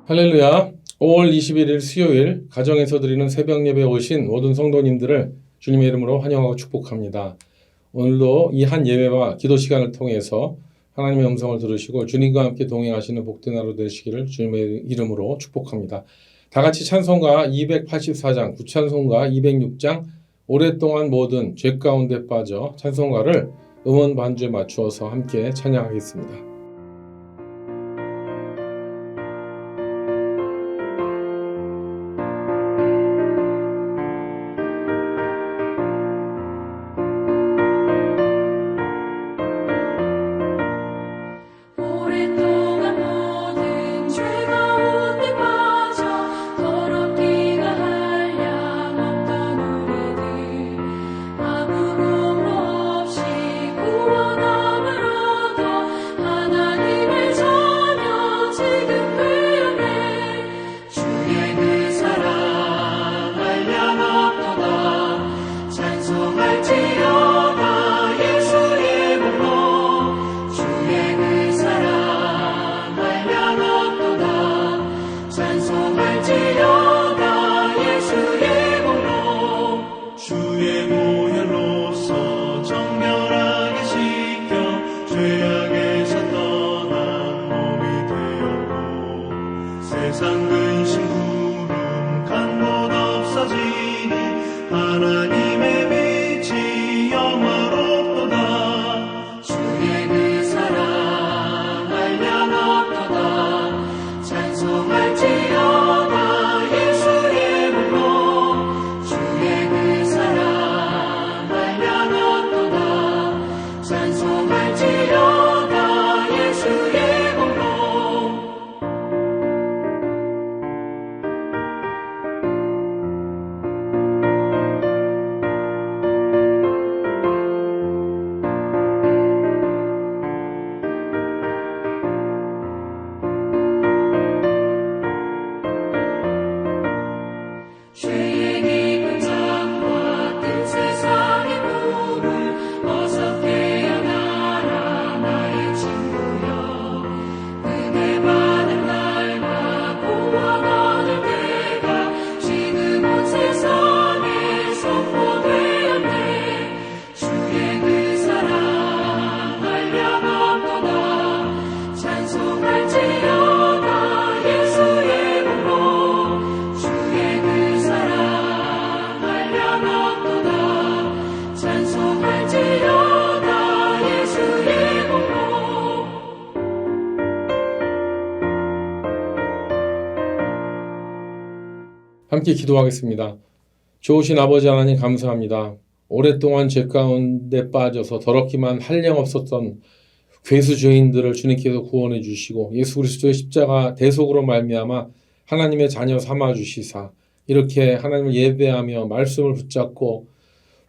할렐루야. 5월 21일 수요일 가정에서 드리는 새벽 예배에 오신 모든 성도님들을 주님의 이름으로 환영하고 축복합니다. 오늘도 이 한 예배와 기도 시간을 통해서 하나님의 음성을 들으시고 주님과 함께 동행하시는 복된 하루 되시기를 주님의 이름으로 축복합니다. 다 같이 찬송가 284장, 구찬송가 206장 오랫동안 모든 죄 가운데 빠져 찬송가를 음원 반주에 맞추어서 함께 찬양하겠습니다. 세상 근심 구름 간 곳 없어지니 하나님의 빛이 영화롭도다. 주의 그 사랑 알면 없도다. 찬송할지어다 예수의 몸으로. 주의 그 사랑 알면 없도다. 찬송할지어다 예수의 몸으로. 죄의 깊은 잠과 뜬 세상의 물을 어서 깨어나라 나의 친구여. 은혜 받은 날과 구원 얻을 때가 지금 온 세상에 선포되었네. 주의 그 사랑 알면 없도다. 찬송할지어다 예수의 몸으로. 주의 그 사랑 알면 없도다. 찬송할지어다 예수의 몸으로. 함께 기도하겠습니다. 좋으신 아버지 하나님 감사합니다. 오랫동안 죄 가운데 빠져서 더럽기만 한량없었던 괴수 죄인들을 주님께서 구원해 주시고 예수 그리스도의 십자가 대속으로 말미암아 하나님의 자녀 삼아 주시사 이렇게 하나님을 예배하며 말씀을 붙잡고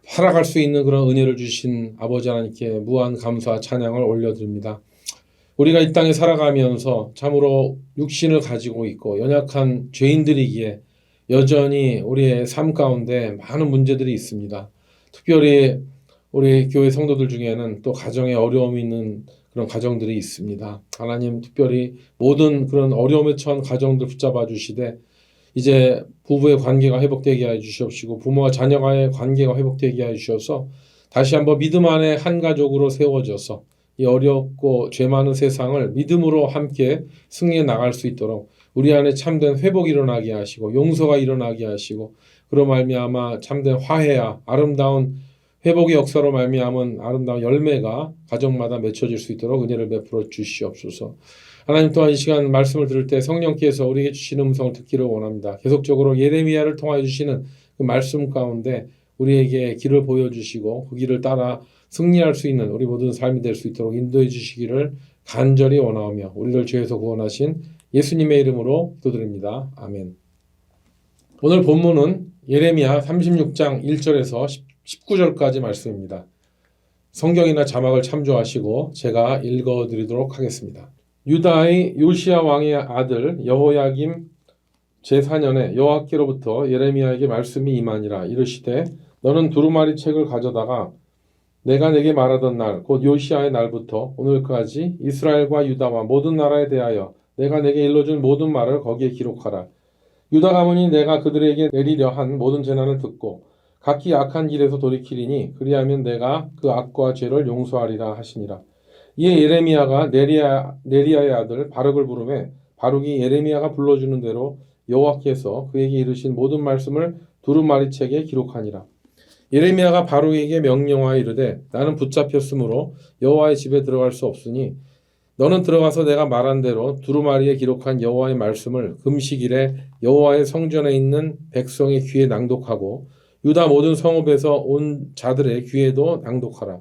살아갈 수 있는 그런 은혜를 주신 아버지 하나님께 무한 감사 찬양을 올려드립니다. 우리가 이 땅에 살아가면서 참으로 육신을 가지고 있고 연약한 죄인들이기에 여전히 우리의 삶 가운데 많은 문제들이 있습니다. 특별히 우리 교회 성도들 중에는 또 가정에 어려움이 있는 그런 가정들이 있습니다. 하나님 특별히 모든 그런 어려움에 처한 가정들 붙잡아 주시되 이제 부부의 관계가 회복되게 해 주시옵시고 부모와 자녀와의 관계가 회복되게 해 주셔서 다시 한번 믿음 안에 한 가족으로 세워져서 이 어렵고 죄 많은 세상을 믿음으로 함께 승리해 나갈 수 있도록 우리 안에 참된 회복이 일어나게 하시고 용서가 일어나게 하시고 그로 말미암아 참된 화해와 아름다운 회복의 역사로 말미암은 아름다운 열매가 가정마다 맺혀질 수 있도록 은혜를 베풀어 주시옵소서. 하나님 또한 이 시간 말씀을 들을 때 성령께서 우리에게 주시는 음성을 듣기를 원합니다. 계속적으로 예레미야를 통하여 주시는 그 말씀 가운데 우리에게 길을 보여주시고 그 길을 따라 승리할 수 있는 우리 모든 삶이 될 수 있도록 인도해 주시기를 간절히 원하오며 우리를 죄에서 구원하신 예수님의 이름으로 기도드립니다. 아멘. 오늘 본문은 예레미야 36장 1절에서 19절까지 말씀입니다. 성경이나 자막을 참조하시고 제가 읽어드리도록 하겠습니다. 유다의 요시야 왕의 아들 여호야김 제4년에 여호와께로부터 예레미야에게 말씀이 임하니라. 이르시되 너는 두루마리 책을 가져다가 내가 내게 말하던 날 곧 요시아의 날부터 오늘까지 이스라엘과 유다와 모든 나라에 대하여 내가 내게 일러준 모든 말을 거기에 기록하라. 유다 가문이 내가 그들에게 내리려 한 모든 재난을 듣고 각기 악한 길에서 돌이키리니 그리하면 내가 그 악과 죄를 용서하리라 하시니라. 이에 예레미야가 네리야의 아들 바룩을 부르매 바룩이 예레미야가 불러주는 대로 여호와께서 그에게 이르신 모든 말씀을 두루마리 책에 기록하니라. 예레미야가 바룩에게 명령하여 이르되 나는 붙잡혔으므로 여호와의 집에 들어갈 수 없으니 너는 들어가서 내가 말한 대로 두루마리에 기록한 여호와의 말씀을 금식일에 여호와의 성전에 있는 백성의 귀에 낭독하고 유다 모든 성읍에서 온 자들의 귀에도 낭독하라.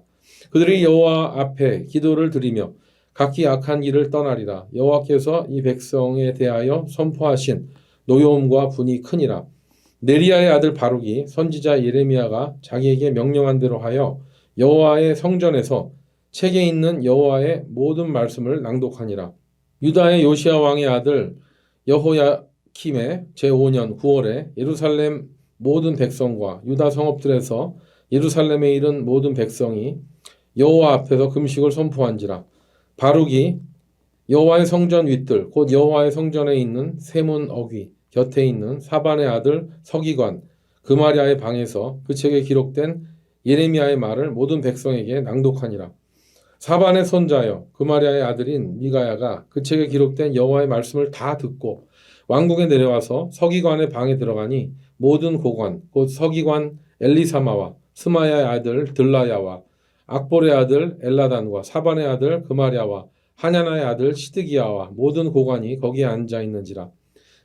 그들이 여호와 앞에 기도를 드리며 각기 악한 길을 떠나리라. 여호와께서 이 백성에 대하여 선포하신 노여움과 분이 크니라. 네리야의 아들 바룩이 선지자 예레미야가 자기에게 명령한 대로 하여 여호와의 성전에서 책에 있는 여호와의 모든 말씀을 낭독하니라. 유다의 요시야 왕의 아들 여호야킴의 제5년 9월에 예루살렘 모든 백성과 유다 성읍들에서 예루살렘에 이른 모든 백성이 여호와 앞에서 금식을 선포한지라. 바룩이 여호와의 성전 윗들 곧 여호와의 성전에 있는 세문 어귀 곁에 있는 사반의 아들 서기관 그마리아의 방에서 그 책에 기록된 예레미야의 말을 모든 백성에게 낭독하니라. 사반의 손자여 그마리아의 아들인 미가야가 그 책에 기록된 여호와의 말씀을 다 듣고 왕궁에 내려와서 서기관의 방에 들어가니 모든 고관 곧 서기관 엘리사마와 스마야의 아들 들라야와 악볼의 아들 엘라단과 사반의 아들 그마리아와 하냐나의 아들 시드기야와 모든 고관이 거기에 앉아 있는지라.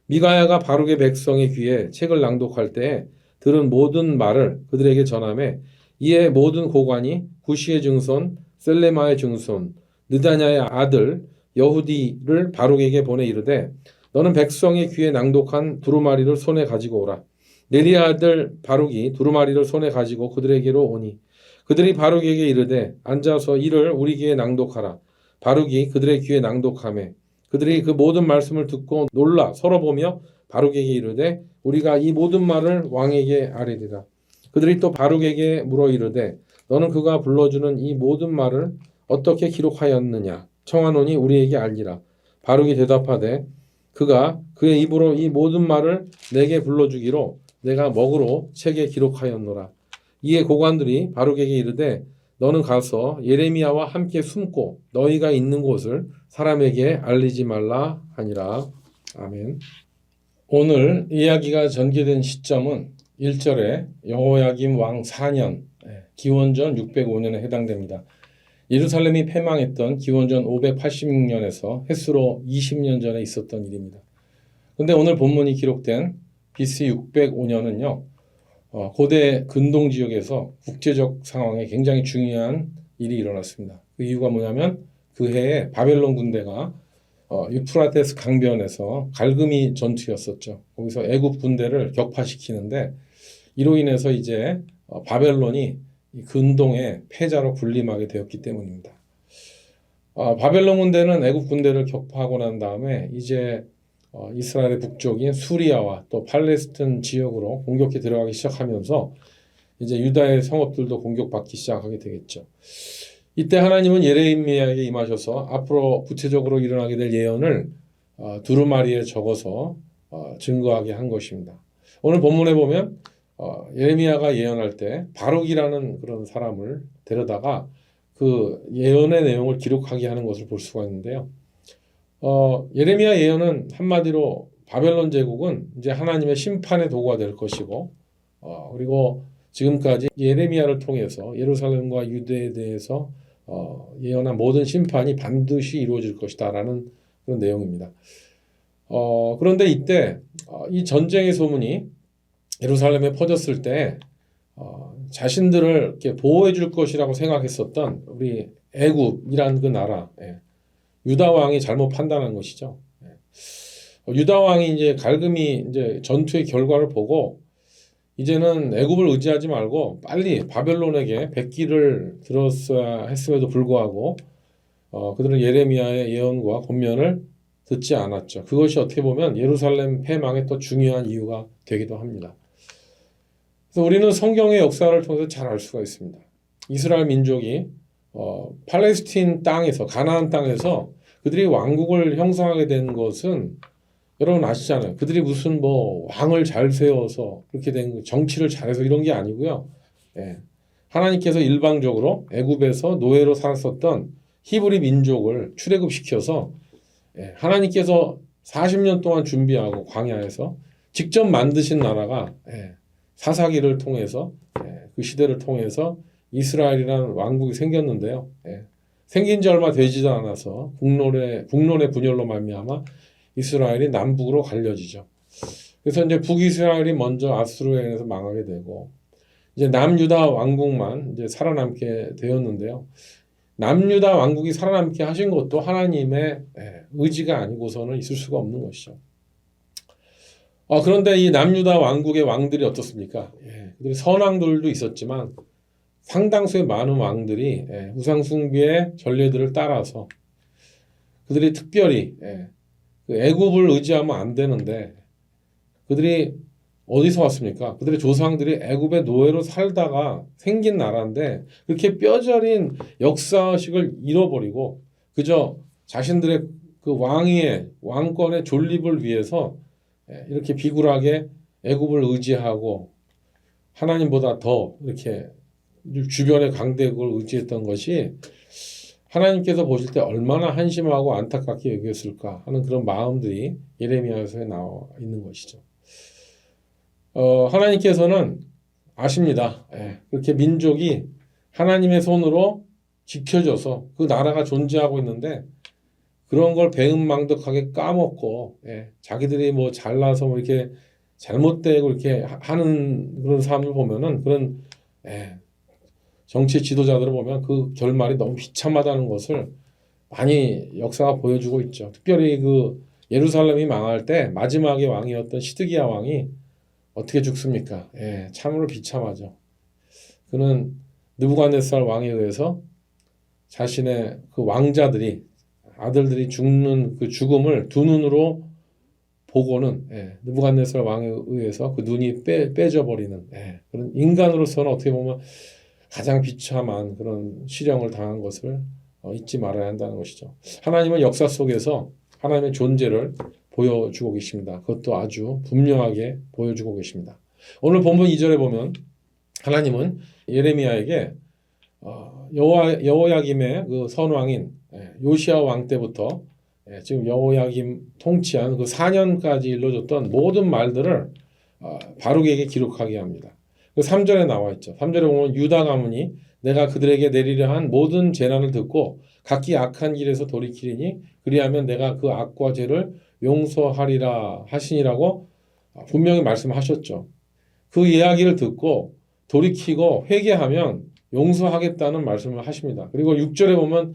미가야가 바룩의 백성의 귀에 책을 낭독할 때에 들은 모든 말을 그들에게 전하매 이에 모든 고관이 구시의 증손 셀레마의 증손 느다냐의 아들 여후디를 바룩에게 보내 이르되 너는 백성의 귀에 낭독한 두루마리를 손에 가지고 오라. 네리야 아들 바룩이 두루마리를 손에 가지고 그들에게로 오니 그들이 바룩에게 이르되 앉아서 이를 우리 귀에 낭독하라. 바룩이 그들의 귀에 낭독하매 그들이 그 모든 말씀을 듣고 놀라 서로 보며 바룩에게 이르되 우리가 이 모든 말을 왕에게 아뢰리라. 그들이 또 바룩에게 물어 이르되 너는 그가 불러주는 이 모든 말을 어떻게 기록하였느냐 청하노니 우리에게 알리라. 바룩이 대답하되 그가 그의 입으로 이 모든 말을 내게 불러주기로 내가 먹으로 책에 기록하였노라. 이에 고관들이 바룩에게 이르되 너는 가서 예레미야와 함께 숨고 너희가 있는 곳을 사람에게 알리지 말라 하니라. 아멘. 오늘 이야기가 전개된 시점은 1절에 여호야김 왕 4년 기원전 605년에 해당됩니다. 예루살렘이 패망했던 기원전 586년에서 햇수로 20년 전에 있었던 일입니다. 그런데 오늘 본문이 기록된 BC 605년은요. 고대 근동 지역에서 국제적 상황에 굉장히 중요한 일이 일어났습니다. 그 이유가 뭐냐면 그 해에 바벨론 군대가 유프라테스 강변에서 갈그미 전투였었죠. 거기서 애굽 군대를 격파시키는데 이로 인해서 이제 바벨론이 근동의 패자로 군림하게 되었기 때문입니다. 바벨론 군대는 애굽 군대를 격파하고 난 다음에 이제 이스라엘의 북쪽인 수리아와 또 팔레스틴 지역으로 공격해 들어가기 시작하면서 이제 유다의 성읍들도 공격받기 시작하게 되겠죠. 이때 하나님은 예레미야에게 임하셔서 앞으로 구체적으로 일어나게 될 예언을 두루마리에 적어서 증거하게 한 것입니다. 오늘 본문에 보면 예레미야가 예언할 때 바룩이라는 그런 사람을 데려다가 그 예언의 내용을 기록하게 하는 것을 볼 수가 있는데요. 예레미야 예언은 한마디로 바벨론 제국은 이제 하나님의 심판의 도구가 될 것이고 그리고 지금까지 예레미야를 통해서 예루살렘과 유대에 대해서 예언한 모든 심판이 반드시 이루어질 것이다라는 그런 내용입니다. 그런데 이때 이 전쟁의 소문이 예루살렘에 퍼졌을 때 자신들을 이렇게 보호해 줄 것이라고 생각했었던 우리 애굽이라는 그 나라 유다 왕이 잘못 판단한 것이죠. 유다 왕이 이제 갈금이 이제 전투의 결과를 보고 이제는 애굽을 의지하지 말고 빨리 바벨론에게 백기를 들었어야 했음에도 불구하고 그들은 예레미야의 예언과 권면을 듣지 않았죠. 그것이 어떻게 보면 예루살렘 패망의 또 중요한 이유가 되기도 합니다. 그래서 우리는 성경의 역사를 통해서 잘 알 수가 있습니다. 이스라엘 민족이 팔레스틴 땅에서 가나안 땅에서 그들이 왕국을 형성하게 된 것은 여러분 아시잖아요. 그들이 무슨 뭐 왕을 잘 세워서 그렇게 된 정치를 잘해서 이런 게 아니고요. 예. 하나님께서 일방적으로 애굽에서 노예로 살았었던 히브리 민족을 출애굽시켜서 하나님께서 40년 동안 준비하고 광야에서 직접 만드신 나라가 사사기를 통해서 그 시대를 통해서 이스라엘이라는 왕국이 생겼는데요. 생긴 지 얼마 되지도 않아서 국론의 분열로 말미암아 이스라엘이 남북으로 갈려지죠. 그래서 이제 북이스라엘이 먼저 아수르에 의해서 망하게 되고 이제 남유다 왕국만 이제 살아남게 되었는데요. 남유다 왕국이 살아남게 하신 것도 하나님의 의지가 아니고서는 있을 수가 없는 것이죠. 그런데 이 남유다 왕국의 왕들이 어떻습니까? 그들이 선왕들도 있었지만 상당수의 많은 왕들이 우상 숭배의 전례들을 따라서 그들이 특별히 그 애굽을 의지하면 안 되는데 그들이 어디서 왔습니까? 그들의 조상들이 애굽의 노예로 살다가 생긴 나라인데 그렇게 뼈저린 역사식을 잃어버리고 그저 자신들의 그 왕권의 존립을 위해서 이렇게 비굴하게 애굽을 의지하고 하나님보다 더 이렇게 주변의 강대국을 의지했던 것이 하나님께서 보실 때 얼마나 한심하고 안타깝게 여겼을까 하는 그런 마음들이 예레미야서에 나와 있는 것이죠. 하나님께서는 아십니다. 그렇게 민족이 하나님의 손으로 지켜져서 그 나라가 존재하고 있는데 그런 걸 배은망덕하게 까먹고 자기들이 뭐 잘나서 뭐 이렇게 잘못되고 이렇게 하는 그런 사람들 보면은 그런 정치 지도자들을 보면 그 결말이 너무 비참하다는 것을 많이 역사가 보여주고 있죠. 특별히 그 예루살렘이 망할 때 마지막의 왕이었던 시드기야 왕이 어떻게 죽습니까? 참으로 비참하죠. 그는 느부갓네살 왕에 의해서 자신의 그 왕자들이 아들들이 죽는 그 죽음을 두 눈으로 보고는 느부갓네살 왕에 의해서 그 눈이 빼져 버리는 그런 인간으로서는 어떻게 보면 가장 비참한 그런 시련을 당한 것을 잊지 말아야 한다는 것이죠. 하나님은 역사 속에서 하나님의 존재를 보여주고 계십니다. 그것도 아주 분명하게 보여주고 계십니다. 오늘 본문 2절에 보면 하나님은 예레미야에게 여호야김의 그 선왕인 요시야 왕 때부터 지금 여호야김 통치한 그 4년까지 일러줬던 모든 말들을 바룩에게 기록하게 합니다. 그 3절에 나와 있죠. 3절에 보면 유다 가문이 내가 그들에게 내리려 한 모든 재난을 듣고 각기 악한 길에서 돌이키리니 그리하면 내가 그 악과 죄를 용서하리라 하시니라고 분명히 말씀하셨죠. 그 이야기를 듣고 돌이키고 회개하면 용서하겠다는 말씀을 하십니다. 그리고 6절에 보면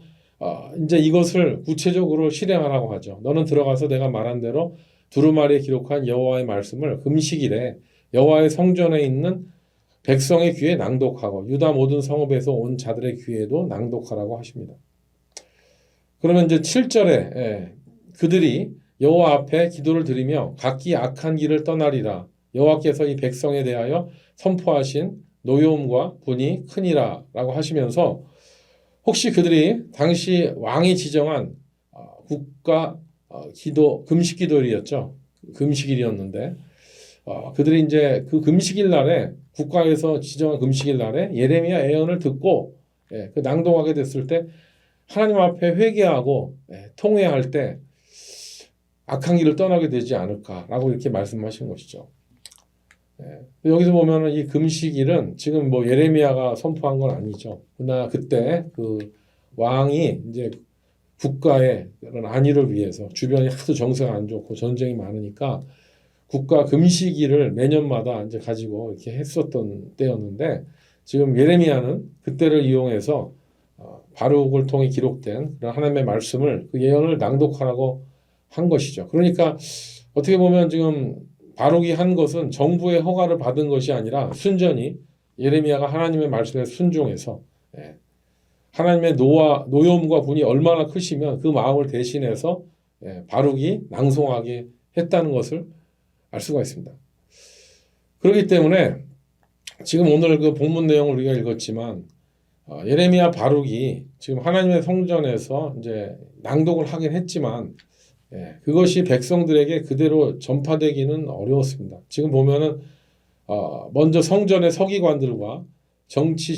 이제 이것을 구체적으로 실행하라고 하죠. 너는 들어가서 내가 말한 대로 두루마리에 기록한 여호와의 말씀을 금식일에 여호와의 성전에 있는 백성의 귀에 낭독하고 유다 모든 성읍에서 온 자들의 귀에도 낭독하라고 하십니다. 그러면 이제 7절에 그들이 여호와 앞에 기도를 드리며 각기 악한 길을 떠나리라. 여호와께서 이 백성에 대하여 선포하신 노여움과 분이 크니라 라고 하시면서 혹시 그들이 당시 왕이 지정한 국가 기도 금식기도일이었죠. 금식일이었는데 그들이 이제 그 금식일 날에 국가에서 지정한 금식일 날에 예레미야 예언을 듣고 그 낭독하게 됐을 때 하나님 앞에 회개하고 통회할 때 악한 길을 떠나게 되지 않을까라고 이렇게 말씀하신 것이죠. 여기서 보면은 이 금식일은 지금 뭐 예레미야가 선포한 건 아니죠. 그러나 그때 그 왕이 이제 국가의 그런 안위를 위해서 주변이 하도 정세가 안 좋고 전쟁이 많으니까 국가 금식일을 매년마다 이제 가지고 이렇게 했었던 때였는데 지금 예레미야는 그때를 이용해서 바룩을 통해 기록된 그런 하나님의 말씀을 그 예언을 낭독하라고 한 것이죠. 그러니까 어떻게 보면 지금 바룩이 한 것은 정부의 허가를 받은 것이 아니라 순전히 예레미야가 하나님의 말씀에 순종해서 하나님의 노여움과 분이 얼마나 크시면 그 마음을 대신해서 바룩이 낭송하게 했다는 것을 알 수가 있습니다. 그렇기 때문에 지금 오늘 그 본문 내용을 우리가 읽었지만 예레미야 바룩이 지금 하나님의 성전에서 이제 낭독을 하긴 했지만 그것이 백성들에게 그대로 전파되기는 어려웠습니다. 지금 보면은 먼저 성전의 서기관들과 정치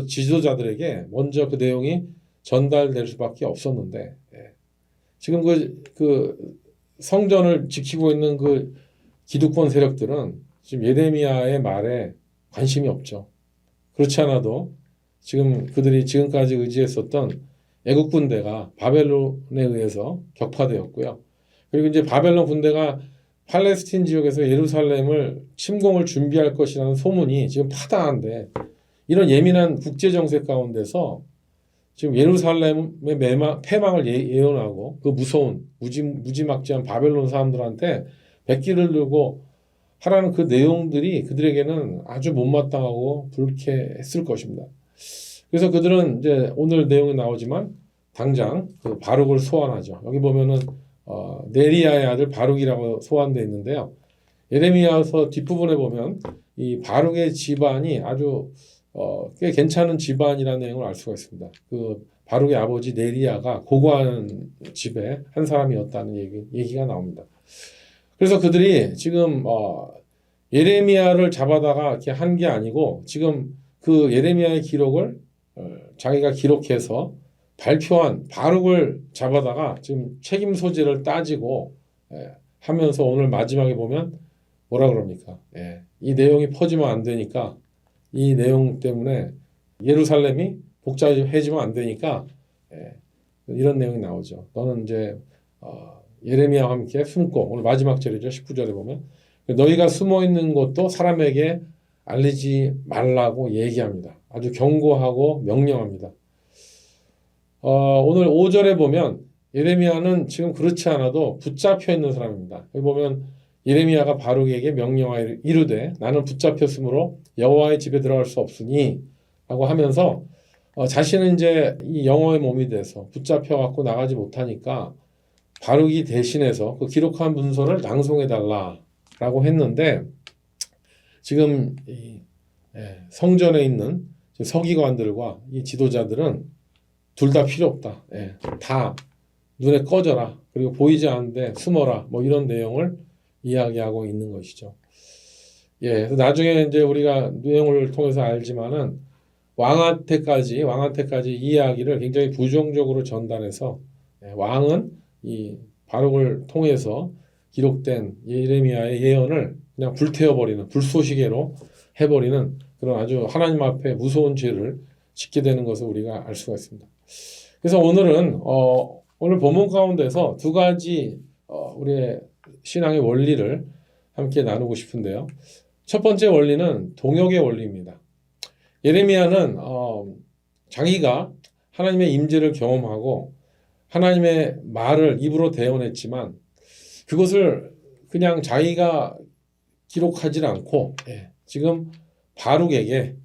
지도자들에게 먼저 그 내용이 전달될 수밖에 없었는데 지금 그 성전을 지키고 있는 그 기득권 세력들은 지금 예레미야의 말에 관심이 없죠. 그렇지 않아도 지금 그들이 지금까지 의지했었던 애국 군대가 바벨론에 의해서 격파되었고요. 그리고 이제 바벨론 군대가 팔레스틴 지역에서 예루살렘을 침공을 준비할 것이라는 소문이 지금 파다한데 이런 예민한 국제 정세 가운데서 지금 예루살렘의 패망을 예언하고 그 무서운 무지막지한 바벨론 사람들한테 백기를 들고 하라는 그 내용들이 그들에게는 아주 못마땅하고 불쾌했을 것입니다. 그래서 그들은 이제 오늘 내용이 나오지만 당장 그 바룩을 소환하죠. 여기 보면은 네리야의 아들 바룩이라고 소환되어 있는데요. 예레미야서 뒷부분에 보면 이 바룩의 집안이 아주 꽤 괜찮은 집안이라는 내용을 알 수가 있습니다. 그 바룩의 아버지 네리야가 고고한 집의 한 사람이었다는 얘기가 나옵니다. 그래서 그들이 지금 예레미야를 잡아다가 이렇게 한 게 아니고 지금 그 예레미야의 기록을 자기가 기록해서 발표한 바룩을 잡아다가 지금 책임 소재를 따지고 하면서 오늘 마지막에 보면 뭐라 그럽니까? 이 내용이 퍼지면 안 되니까 이 내용 때문에 예루살렘이 복잡해지면 안 되니까 이런 내용이 나오죠. 너는 이제 예레미야와 함께 숨고 오늘 마지막 절이죠. 19절에 보면 너희가 숨어 있는 것도 사람에게 알리지 말라고 얘기합니다. 아주 경고하고 명령합니다. 오늘 5절에 보면 예레미야는 지금 그렇지 않아도 붙잡혀 있는 사람입니다. 여기 보면 예레미야가 바룩에게 명령하여 이르되 나는 붙잡혔으므로 여호와의 집에 들어갈 수 없으니 라고 하면서 자신은 이제 이 영어의 몸이 돼서 붙잡혀 갖고 나가지 못하니까 바룩이 대신해서 그 기록한 문서를 낭송해 달라라고 했는데 지금 이 성전에 있는 서기관들과 이 지도자들은 둘 다 필요 없다. 다 눈에 꺼져라. 그리고 보이지 않는데 숨어라. 뭐 이런 내용을 이야기하고 있는 것이죠. 그래서 나중에 이제 우리가 내용을 통해서 알지만은 왕한테까지 이 이야기를 굉장히 부정적으로 전달해서 왕은 이 바룩을 통해서 기록된 예레미야의 예언을 그냥 불태워버리는 불쏘시개로 해버리는 그런 아주 하나님 앞에 무서운 죄를 짓게 되는 것을 우리가 알 수가 있습니다. 그래서 오늘은 오늘 본문 가운데서 두 가지 우리의 신앙의 원리를 함께 나누고 싶은데요. 첫 번째 원리는 동역의 원리입니다. 예레미야는 자기가 하나님의 임재를 경험하고 하나님의 말을 입으로 대언했지만 그것을 그냥 자기가 기록하지 않고 지금 바룩에게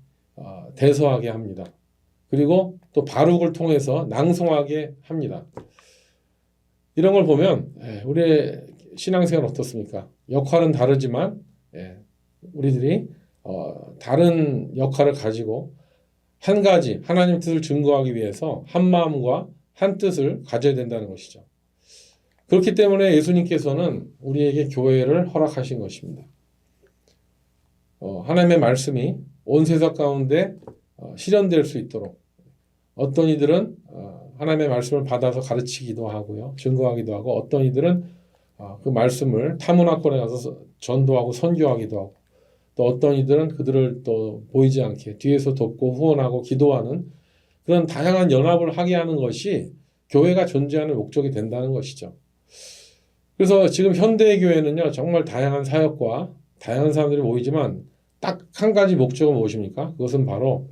대서하게 합니다. 그리고 또 바룩을 통해서 낭송하게 합니다. 이런 걸 보면 우리의 신앙생활 어떻습니까? 역할은 다르지만 우리들이 다른 역할을 가지고 한 가지 하나님 뜻을 증거하기 위해서 한 마음과 한 뜻을 가져야 된다는 것이죠. 그렇기 때문에 예수님께서는 우리에게 교회를 허락하신 것입니다. 하나님의 말씀이 온 세상 가운데 실현될 수 있도록 어떤 이들은 하나님의 말씀을 받아서 가르치기도 하고요. 증거하기도 하고 어떤 이들은 그 말씀을 타문화권에 가서 전도하고 선교하기도 하고 또 어떤 이들은 그들을 또 보이지 않게 뒤에서 돕고 후원하고 기도하는 그런 다양한 연합을 하게 하는 것이 교회가 존재하는 목적이 된다는 것이죠. 그래서 지금 현대의 교회는요. 정말 다양한 사역과 다양한 사람들이 모이지만 딱 한 가지 목적은 무엇입니까? 그것은 바로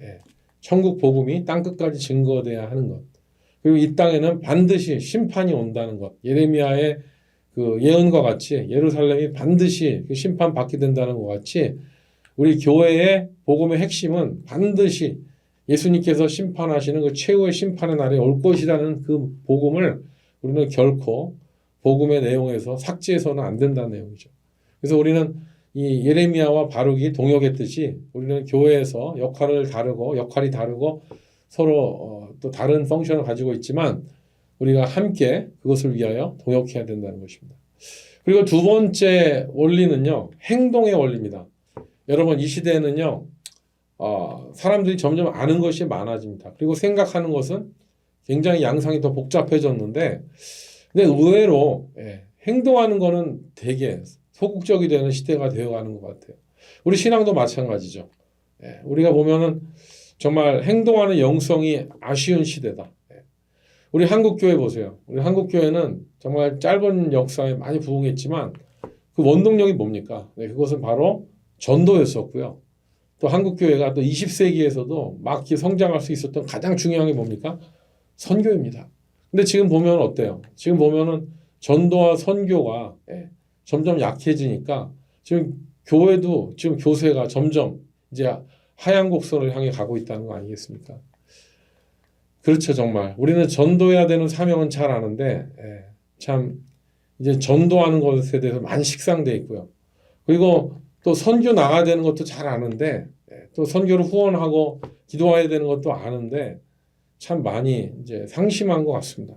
천국 복음이 땅끝까지 증거돼야 하는 것. 그리고 이 땅에는 반드시 심판이 온다는 것. 예레미야의 그 예언과 같이 예루살렘이 반드시 그 심판받게 된다는 것 같이 우리 교회의 복음의 핵심은 반드시 예수님께서 심판하시는 그 최후의 심판의 날에 올 것이라는 그 복음을 우리는 결코 복음의 내용에서 삭제해서는 안 된다는 내용이죠. 그래서 우리는 이 예레미야와 바룩이 동역했듯이 우리는 교회에서 역할이 다르고 서로 또 다른 펑션을 가지고 있지만 우리가 함께 그것을 위하여 동역해야 된다는 것입니다. 그리고 두 번째 원리는요, 행동의 원리입니다. 여러분, 이 시대에는요, 사람들이 점점 아는 것이 많아집니다. 그리고 생각하는 것은 굉장히 양상이 더 복잡해졌는데, 근데 의외로 행동하는 거는 되게 소극적이 되는 시대가 되어가는 것 같아요. 우리 신앙도 마찬가지죠. 우리가 보면은 정말 행동하는 영성이 아쉬운 시대다. 우리 한국교회 보세요. 우리 한국교회는 정말 짧은 역사에 많이 부흥했지만 그 원동력이 뭡니까? 그것은 바로 전도였었고요. 또 한국교회가 또 20세기에서도 막 성장할 수 있었던 가장 중요한 게 뭡니까? 선교입니다. 근데 지금 보면 어때요? 지금 보면은 전도와 선교가 점점 약해지니까 지금 교회도 지금 교세가 점점 이제 하향 곡선을 향해 가고 있다는 거 아니겠습니까? 그렇죠, 정말. 우리는 전도해야 되는 사명은 잘 아는데, 참, 이제 전도하는 것에 대해서 많이 식상돼 있고요. 그리고 또 선교 나가야 되는 것도 잘 아는데, 또 선교를 후원하고 기도해야 되는 것도 아는데, 참 많이 이제 상심한 것 같습니다.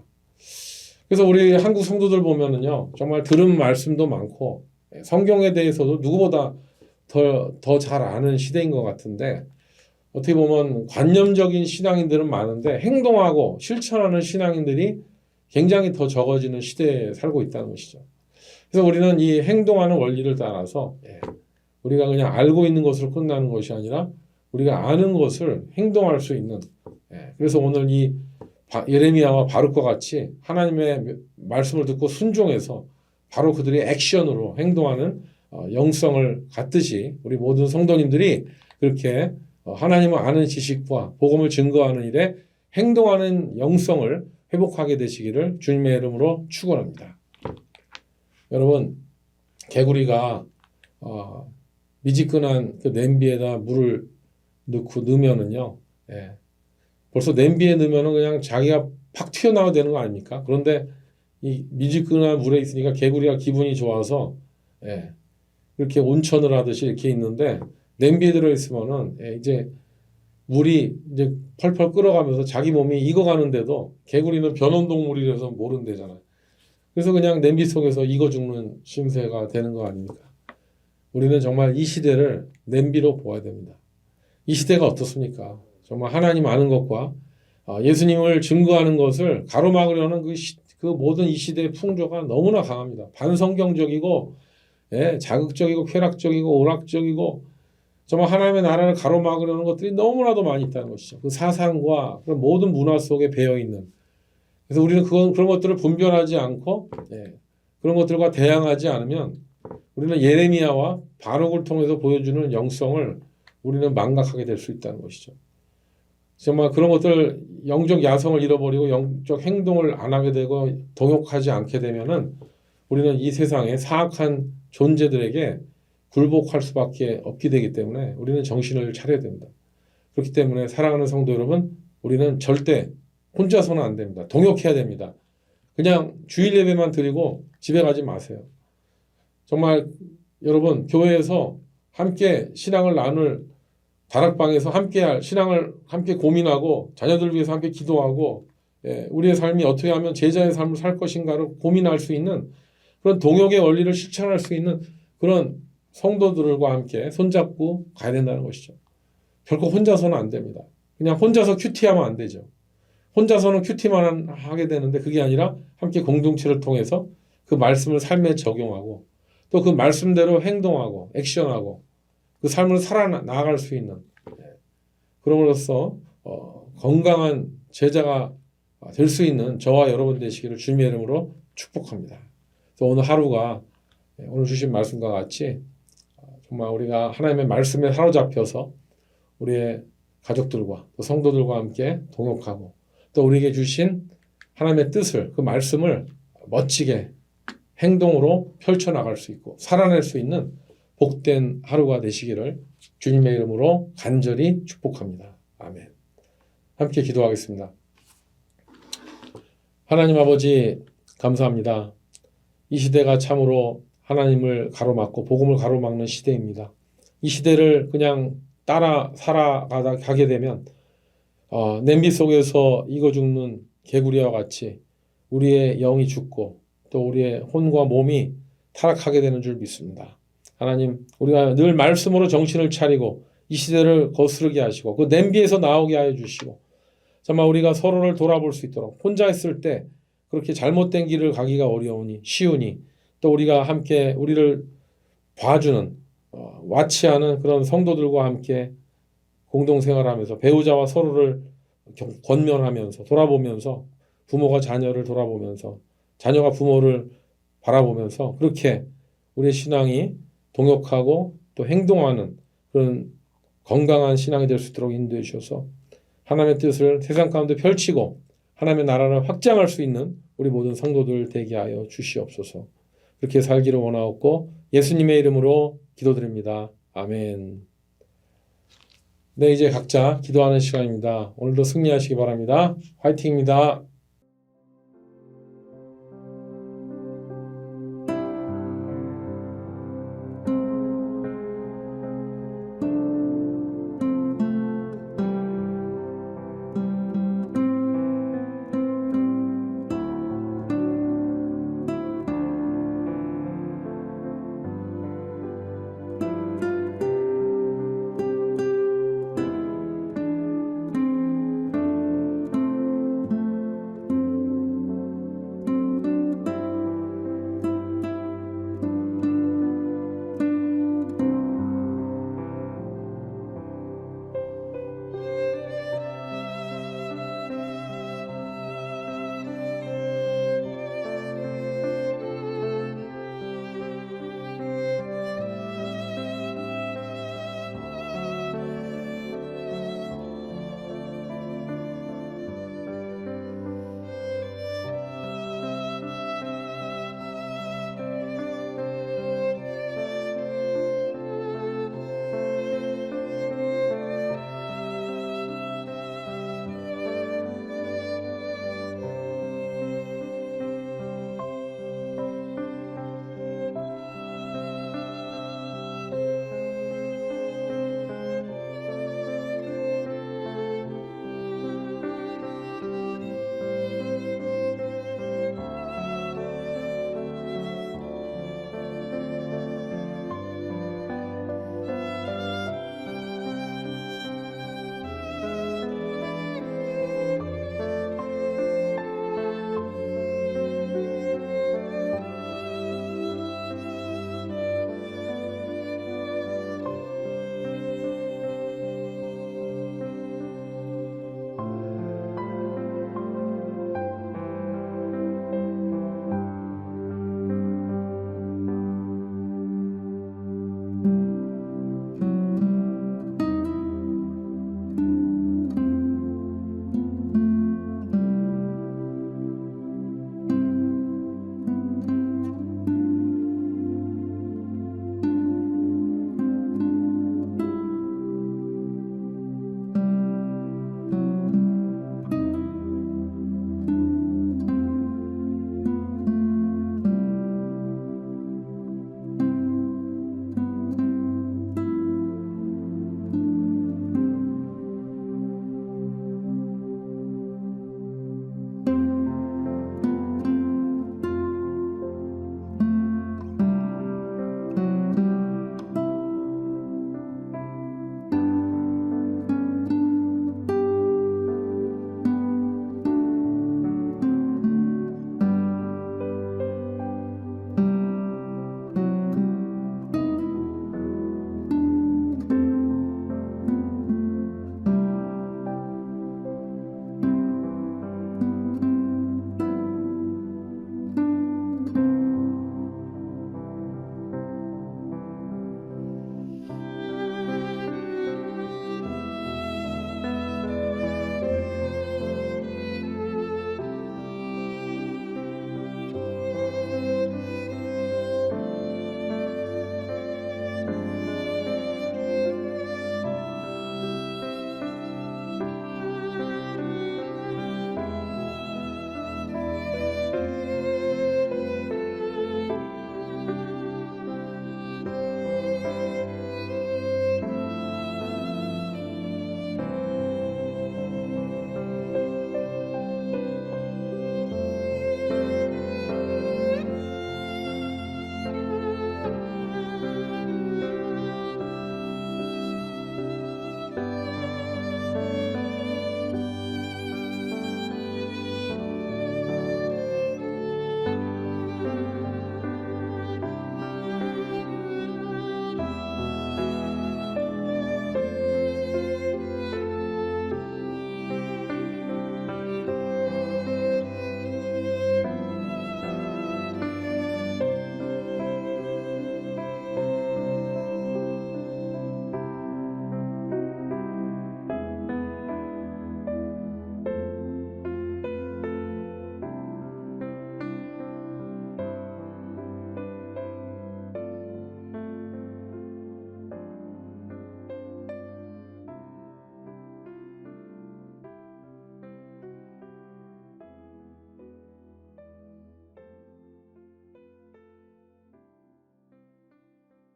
그래서 우리 한국 성도들 보면은요, 정말 들은 말씀도 많고, 성경에 대해서도 누구보다 더 잘 아는 시대인 것 같은데, 어떻게 보면 관념적인 신앙인들은 많은데 행동하고 실천하는 신앙인들이 굉장히 더 적어지는 시대에 살고 있다는 것이죠. 그래서 우리는 이 행동하는 원리를 따라서 우리가 그냥 알고 있는 것으로 끝나는 것이 아니라 우리가 아는 것을 행동할 수 있는, 그래서 오늘 이 예레미야와 바룩과 같이 하나님의 말씀을 듣고 순종해서 바로 그들이 액션으로 행동하는 영성을 갖듯이 우리 모든 성도님들이 그렇게 하나님을 아는 지식과 복음을 증거하는 일에 행동하는 영성을 회복하게 되시기를 주님의 이름으로 축원합니다. 여러분, 개구리가 미지근한 그 냄비에다 물을 넣으면은요, 벌써 냄비에 넣으면은 그냥 자기가 팍 튀어나와야 되는 거 아닙니까? 그런데 이 미지근한 물에 있으니까 개구리가 기분이 좋아서 이렇게 온천을 하듯이 이렇게 있는데 냄비에 들어있으면은 이제 물이 이제 펄펄 끓어가면서 자기 몸이 익어가는데도 개구리는 변온동물이라서 모른대잖아요. 그래서 그냥 냄비 속에서 익어 죽는 심세가 되는 거 아닙니까? 우리는 정말 이 시대를 냄비로 보아야 됩니다. 이 시대가 어떻습니까? 정말 하나님 아는 것과 예수님을 증거하는 것을 가로막으려는 그 모든 이 시대의 풍조가 너무나 강합니다. 반성경적이고 자극적이고 쾌락적이고 오락적이고 정말 하나님의 나라를 가로막으려는 것들이 너무나도 많이 있다는 것이죠. 그 사상과 그런 모든 문화 속에 배어 있는. 그래서 우리는 그런 것들을 분별하지 않고 그런 것들과 대항하지 않으면 우리는 예레미야와 바룩을 통해서 보여주는 영성을 우리는 망각하게 될 수 있다는 것이죠. 정말 그런 것들 영적 야성을 잃어버리고 영적 행동을 안 하게 되고 동역하지 않게 되면은 우리는 이 세상의 사악한 존재들에게 굴복할 수밖에 없게 되기 때문에 우리는 정신을 차려야 됩니다. 그렇기 때문에 사랑하는 성도 여러분, 우리는 절대 혼자서는 안 됩니다. 동역해야 됩니다. 그냥 주일 예배만 드리고 집에 가지 마세요. 정말 여러분, 교회에서 함께 신앙을 나눌 다락방에서 함께 신앙을 함께 고민하고 자녀들 위해서 함께 기도하고 우리의 삶이 어떻게 하면 제자의 삶을 살 것인가를 고민할 수 있는 그런 동역의 원리를 실천할 수 있는 그런 성도들과 함께 손잡고 가야 된다는 것이죠. 결코 혼자서는 안 됩니다. 그냥 혼자서 큐티하면 안 되죠. 혼자서는 큐티만 하게 되는데 그게 아니라 함께 공동체를 통해서 그 말씀을 삶에 적용하고 또 그 말씀대로 행동하고 액션하고 그 삶을 살아나갈 수 있는 그럼으로써 건강한 제자가 될 수 있는 저와 여러분 되시기를 주님의 이름으로 축복합니다. 그래서 오늘 하루가 오늘 주신 말씀과 같이 정말 우리가 하나님의 말씀에 사로잡혀서 우리의 가족들과 또 성도들과 함께 동역하고 또 우리에게 주신 하나님의 뜻을 그 말씀을 멋지게 행동으로 펼쳐나갈 수 있고 살아낼 수 있는 복된 하루가 되시기를 주님의 이름으로 간절히 축복합니다. 아멘. 함께 기도하겠습니다. 하나님 아버지 감사합니다. 이 시대가 참으로 하나님을 가로막고 복음을 가로막는 시대입니다. 이 시대를 그냥 따라 살아가게 되면 냄비 속에서 익어 죽는 개구리와 같이 우리의 영이 죽고 또 우리의 혼과 몸이 타락하게 되는 줄 믿습니다. 하나님, 우리가 늘 말씀으로 정신을 차리고 이 시대를 거스르게 하시고 그 냄비에서 나오게 하여 주시고 정말 우리가 서로를 돌아볼 수 있도록 혼자 있을 때 그렇게 잘못된 길을 가기가 쉬우니 또 우리가 함께 우리를 봐주는 와치하는 그런 성도들과 함께 공동생활하면서 배우자와 서로를 권면하면서 돌아보면서 부모가 자녀를 돌아보면서 자녀가 부모를 바라보면서 그렇게 우리의 신앙이 동역하고 또 행동하는 그런 건강한 신앙이 될 수 있도록 인도해 주셔서 하나님의 뜻을 세상 가운데 펼치고 하나님의 나라를 확장할 수 있는 우리 모든 성도들 되게 하여 주시옵소서. 그렇게 살기를 원하옵고 예수님의 이름으로 기도드립니다. 아멘. 네, 이제 각자 기도하는 시간입니다. 오늘도 승리하시기 바랍니다. 화이팅입니다.